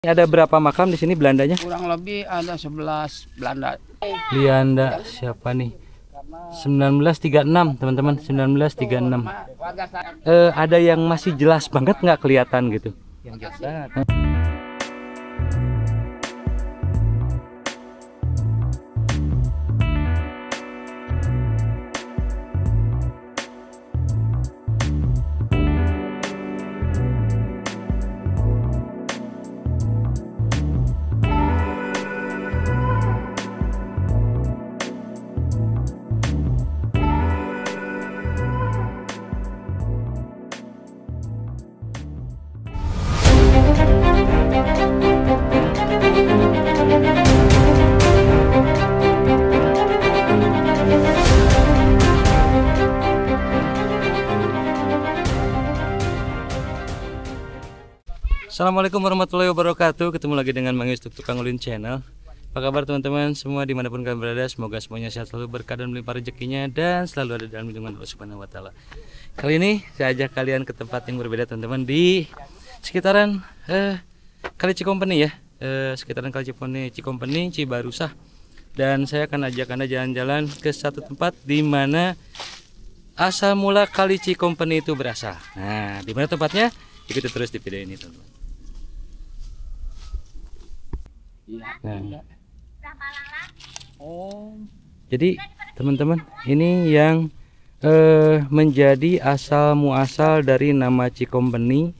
Ada berapa makam di sini Belandanya? Kurang lebih ada 11 Belanda. Belanda siapa nih? 1936 teman-teman, 1936. Ada yang masih jelas banget nggak kelihatan gitu? Yang jelas. Assalamualaikum warahmatullahi wabarakatuh. Ketemu lagi dengan Mang Yus Tukang Ulin Channel. Apa kabar teman-teman semua dimanapun kalian berada? Semoga semuanya sehat selalu, berkah dan melimpah rezekinya, dan selalu ada dalam lindungan Allah Subhanahu wa Ta'ala. Kali ini saya ajak kalian ke tempat yang berbeda teman-teman, di sekitaran Kali Cikompeni ya, sekitaran Kali Cikompeni, Cibarusah. Dan saya akan ajak Anda jalan-jalan ke satu tempat di mana asal mula Kali Cikompeni itu berasal. Nah, di mana tempatnya? Ikuti terus di video ini teman-teman. Nah. Jadi teman-teman, ini yang menjadi asal muasal dari nama Cikompeni,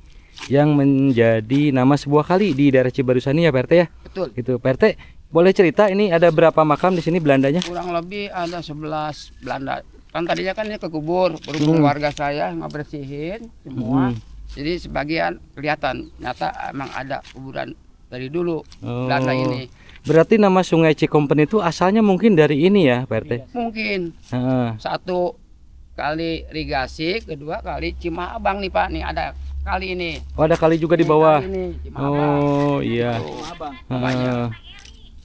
yang menjadi nama sebuah kali di daerah Cibarusah ini ya Pak RT ya? Betul. Gitu Pak RT, boleh cerita ini ada berapa makam di sini Belandanya? Kurang lebih ada 11 Belanda. Kan tadinya kan ini kekubur, berhubung warga saya ngebersihin semua. Jadi sebagian kelihatan, nyata emang ada kuburan dari dulu Belanda ini. Berarti nama Sungai Cikompeni itu asalnya mungkin dari ini ya Pak RT? Mungkin. Satu kali irigasi, kedua kali Cimaabang nih Pak, nih ada kali ini. Oh, ada kali juga di bawah. Ini, oh iya.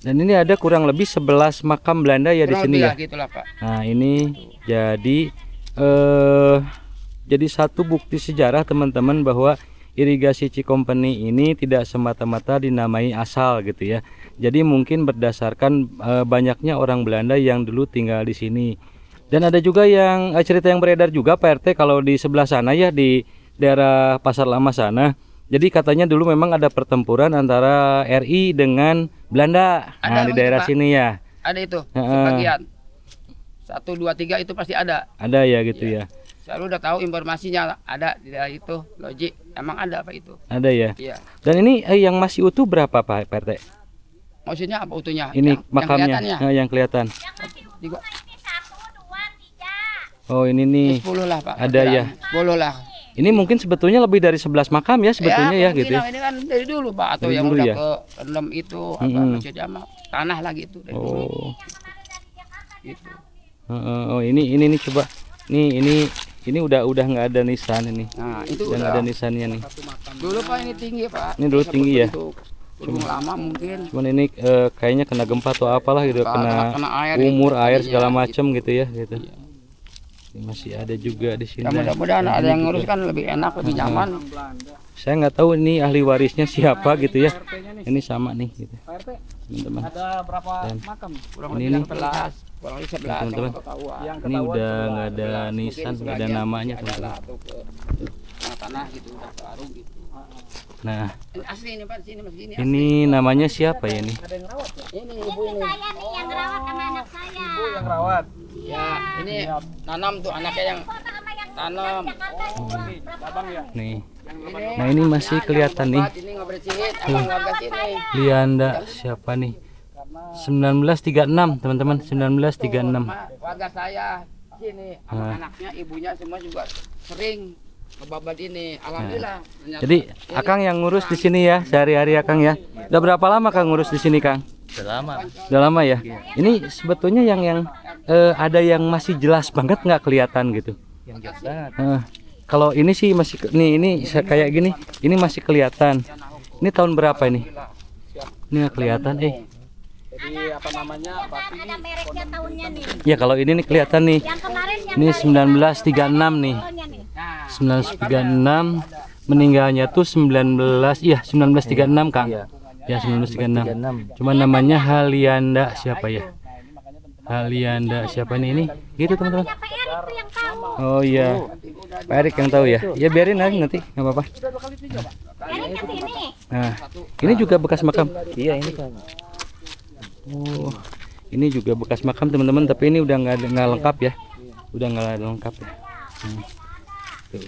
Dan ini ada kurang lebih 11 makam Belanda ya kurang di sini ya. Gitulah, Pak. Nah ini jadi satu bukti sejarah teman-teman bahwa irigasi Cikompeni ini tidak semata-mata dinamai asal gitu ya. Jadi mungkin berdasarkan banyaknya orang Belanda yang dulu tinggal di sini. Dan ada juga yang cerita yang beredar juga Pak RT, kalau di sebelah sana ya, di daerah Pasar Lama sana. Jadi katanya dulu memang ada pertempuran antara RI dengan Belanda. Nah, di daerah sini ya. Ada itu sebagian. 1, 2, 3 itu pasti ada. Ada ya gitu ya. Saya udah tahu informasinya, ada di daerah itu, logik. Emang ada apa itu? Ada ya. Iya. Dan ini yang masih utuh berapa Pak RT? Maksudnya apa utuhnya? Ini makamnya yang kelihatan. Oh ini nih. 10 lah Pak. Ada ya. 10 lah. Ini mungkin sebetulnya lebih dari 11 makam ya sebetulnya ya gitu. Ini kan dari dulu Pak, atau dari yang udah ya? Ke 6 itu apa maksudnya tanah lagi itu dari dulu. Gitu. Oh ini nih coba. Ini udah nggak ada nisan ini. Nah, itu udah nggak ada nisannya nih. Dulu Pak ini tinggi Pak. Ini dulu tinggi ya. Cuma lama mungkin. Cuman ini kayaknya kena gempa atau apalah gitu, kena air, umur air segala macam gitu ya gitu. Iya. Masih ada juga di sini. Mudah-mudahan ada yang ngurus kan lebih enak, lebih nyaman. Saya nggak tahu ini ahli warisnya siapa gitu ya. Ini sama nih gitu. Teman-teman. Ada berapa makam? Ini nih. 11. Kurang lebih 11 teman-teman. Ini udah nggak ada nisan, nggak ada namanya teman-teman. Tanah gitu udah baru gitu. Nah, asli ini Pak, sini Mas gini. Ini namanya siapa ya nih? Ada yang rawat ya? Ini ibu ini. Saya nih yang rawat sama anak saya. Ibu yang rawat. Ya, ini nanam tuh anaknya yang tanam. Abang ya. Nih. Nah, ini masih kelihatan nih. Ini ngebersihin abang warga sini. Lianda siapa nih? 1936 teman-teman, 1936. Warga saya sini, anaknya, ibunya semua juga sering kebabat ini. Alhamdulillah. Nah, jadi Akang yang ngurus di sini ya, sehari-hari Akang ya. Udah berapa lama Kang ngurus di sini Kang? Udah lama. Udah lama ya. Ini sebetulnya yang ada yang masih jelas banget nggak kelihatan gitu. Yang jelas. Kalau ini sih masih ini kayak gini, ini masih kelihatan. Ini tahun berapa ini? Ini nggak kelihatan. Jadi apa namanya? Ada mereknya tahunnya nih. Ya kalau ini nih kelihatan nih. Yang kemarin yang Ini 1936 nih. 1936 meninggalnya tuh 1936 Kang. Iya. Ya 1936. Cuma namanya Halianda siapa ya? Halianda siapa nih ini? Gitu teman-teman. Pak Erik tuh yang tahu. Oh iya, Pak Erik yang tahu ya. Ya biarin aja nanti, nggak apa-apa. Erik ke sini. Nah, ini juga bekas makam. Iya ini kan. Oh, ini juga bekas makam teman-teman. Tapi ini udah nggak lengkap ya. Udah nggak lengkap ya. Tuh.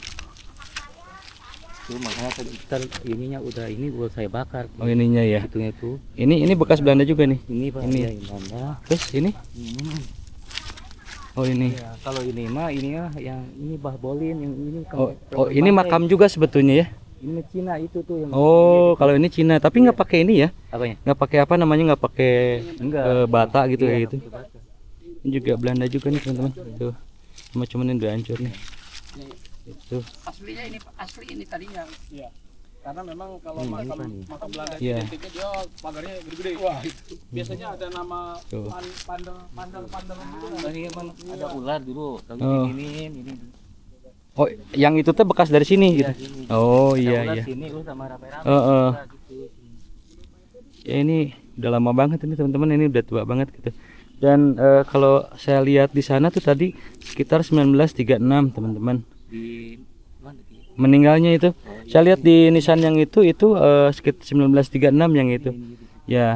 Tuh makanya kita ininya udah saya bakar. Oh ininya ya. Hitungnya tuh. Ini bekas Belanda juga nih. Ini Pak. Ini. Ya, mana? Terus ini? Oh ini. Ya, kalau ini mah ininya yang ini Bahbolin yang ini. Oh ini makam juga sebetulnya ya. Ini Cina itu tuh yang. Oh kalau ini Cina tapi nggak pakai ini ya? Apanya? Nggak pakai apa namanya? Nggak pakai bata gitu Iya, kayak gitu. Ini juga Belanda juga nih teman-teman. Tuh. Cuman ini udah hancur nih. Itu. Aslinya ini asli ini tadinya. Iya. Karena memang kalau makam Belanda Iya. identiknya dia pagarnya gede-gede. Wah, itu. Biasanya ada nama Tuh. pandel gitu. Tadi kan ada ular dulu. Lalu Oh. ini. Oh yang itu tuh bekas dari sini gitu. Sini. Oh Ada iya ular iya. Sini lu sama rame-rame. Heeh. Gitu. Ya ini udah lama banget ini teman-teman, ini udah tua banget gitu. Dan kalau saya lihat di sana tuh tadi sekitar 1936 teman-teman. Di mana sih? Meninggalnya itu. Saya lihat di nisan yang itu sekitar 1936 yang itu. Ya,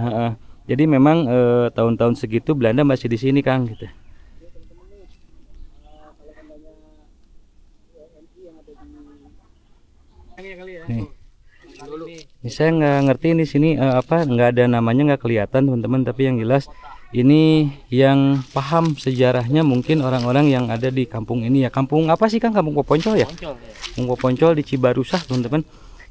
jadi memang tahun-tahun segitu Belanda masih di sini Kang gitu. Nih. Ini saya nggak ngerti di sini apa nggak ada namanya, nggak kelihatan teman-teman, tapi yang jelas ini yang paham sejarahnya mungkin orang-orang yang ada di kampung ini ya. Kampung apa sih Kang? Kampung Poponcol ya? Kampung Poponcol di Cibarusah teman-teman.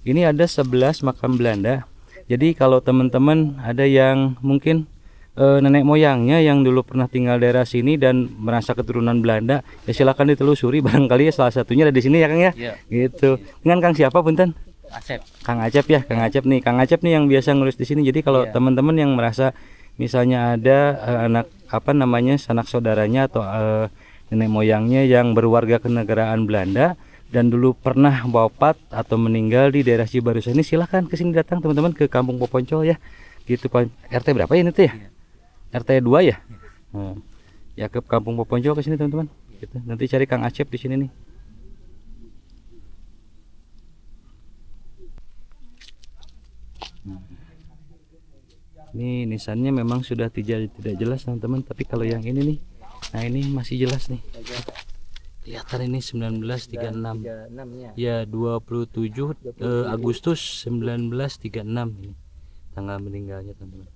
Ini ada 11 makam Belanda. Jadi kalau teman-teman ada yang mungkin nenek moyangnya yang dulu pernah tinggal daerah sini dan merasa keturunan Belanda, ya silakan ditelusuri, barangkali ya salah satunya ada di sini ya Kang ya. Iya. Gitu. Dengan Kang siapa punten? Asep. Kang Acep ya, Kang Acep nih. Kang Acep nih yang biasa ngurus di sini. Jadi kalau teman-teman yang merasa misalnya ada anak apa namanya sanak saudaranya atau nenek moyangnya yang berwarga kenegaraan Belanda dan dulu pernah wafat atau meninggal di daerah Cibarusah ini, silahkan ke sini datang teman-teman ke Kampung Poponcol ya. Gitu Pak. RT berapa ya itu ya? RT 2 ya? Ya ke Kampung Poponcol ke sini teman-teman. Gitu. Nanti cari Kang Acep di sini nih. Ini nisannya memang sudah tidak jelas teman-teman, tapi kalau yang ini nih, nah ini masih jelas nih. Kelihatan ini 1936. Ya 27 Agustus 1936 ini tanggal meninggalnya teman-teman.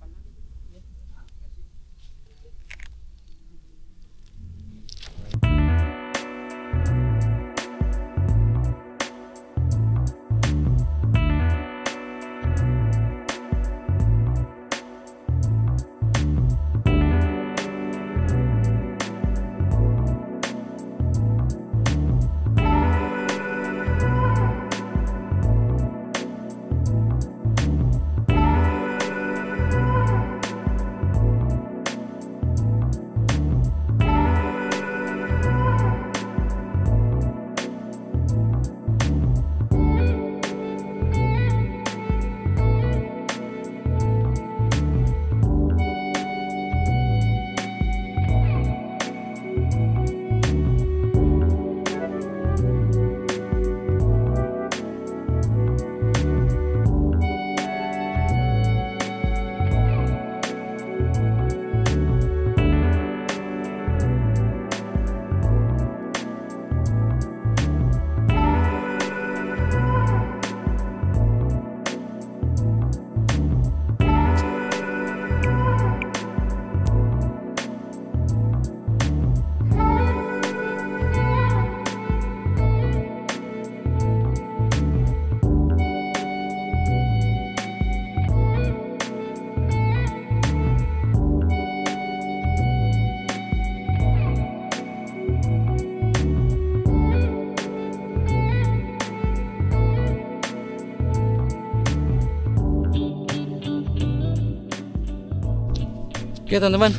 Oke teman-teman,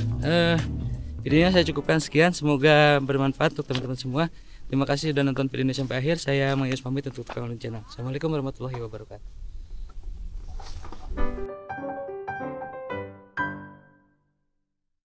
videonya saya cukupkan sekian. Semoga bermanfaat untuk teman-teman semua. Terima kasih sudah nonton video ini sampai akhir. Saya Mang Yus pamit untuk Tukang Ulun Channel. Assalamualaikum warahmatullahi wabarakatuh.